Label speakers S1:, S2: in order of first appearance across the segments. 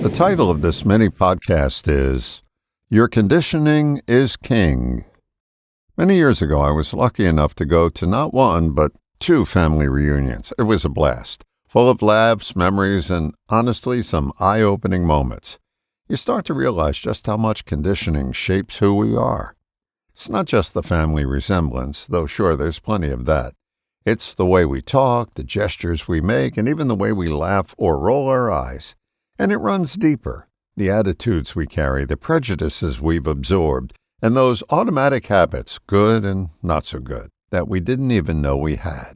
S1: The title of this mini podcast is Your Conditioning is King. Many years ago, I was lucky enough to go to not one, but two family reunions. It was a blast, full of laughs, memories, and honestly, some eye-opening moments. You start to realize just how much conditioning shapes who we are. It's not just the family resemblance, though sure, there's plenty of that. It's the way we talk, the gestures we make, and even the way we laugh or roll our eyes. And it runs deeper. The attitudes we carry, the prejudices we've absorbed, and those automatic habits, good and not so good, that we didn't even know we had.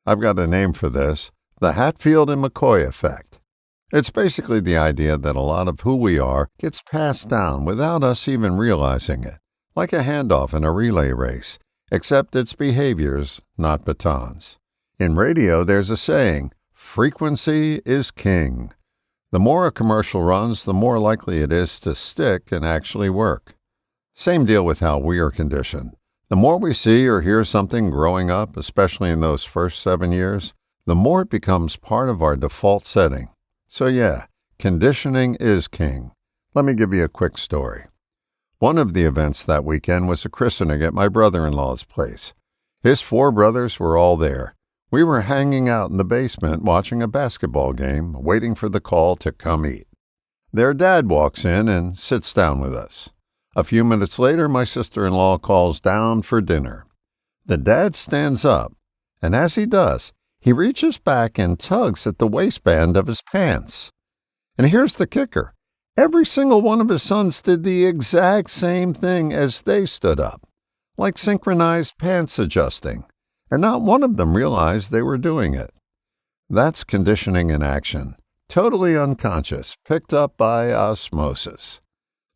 S1: I've got a name for this, the Hatfield and McCoy effect. It's basically the idea that a lot of who we are gets passed down without us even realizing it, like a handoff in a relay race, except it's behaviors, not batons. In radio, there's a saying, frequency is king. The more a commercial runs, the more likely it is to stick and actually work. Same deal with how we are conditioned. The more we see or hear something growing up, especially in those first 7 years, the more it becomes part of our default setting. So yeah, conditioning is king. Let me give you a quick story. One of the events that weekend was a christening at my brother-in-law's place. His 4 brothers were all there. We were hanging out in the basement watching a basketball game, waiting for the call to come eat. Their dad walks in and sits down with us. A few minutes later, my sister-in-law calls down for dinner. The dad stands up, and as he does, he reaches back and tugs at the waistband of his pants. And here's the kicker. Every single one of his sons did the exact same thing as they stood up, like synchronized pants adjusting, and not one of them realized they were doing it. That's conditioning in action, totally unconscious, picked up by osmosis.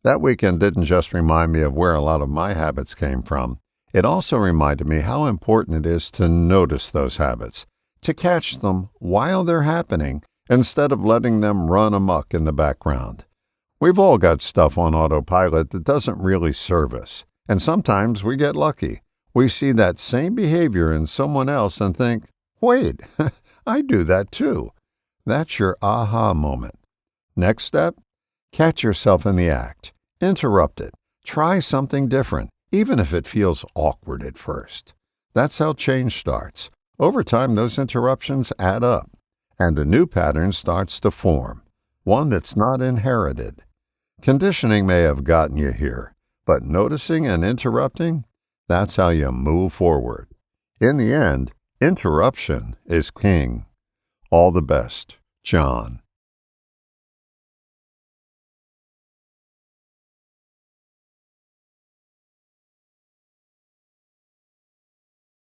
S1: That weekend didn't just remind me of where a lot of my habits came from. It also reminded me how important it is to notice those habits, to catch them while they're happening, instead of letting them run amok in the background. We've all got stuff on autopilot that doesn't really serve us, and sometimes we get lucky. We see that same behavior in someone else and think, wait, I do that too. That's your aha moment. Next step, catch yourself in the act. Interrupt it. Try something different, even if it feels awkward at first. That's how change starts. Over time, those interruptions add up, and a new pattern starts to form, one that's not inherited. Conditioning may have gotten you here, but noticing and interrupting, that's how you move forward. In the end, interruption is king. All the best, John.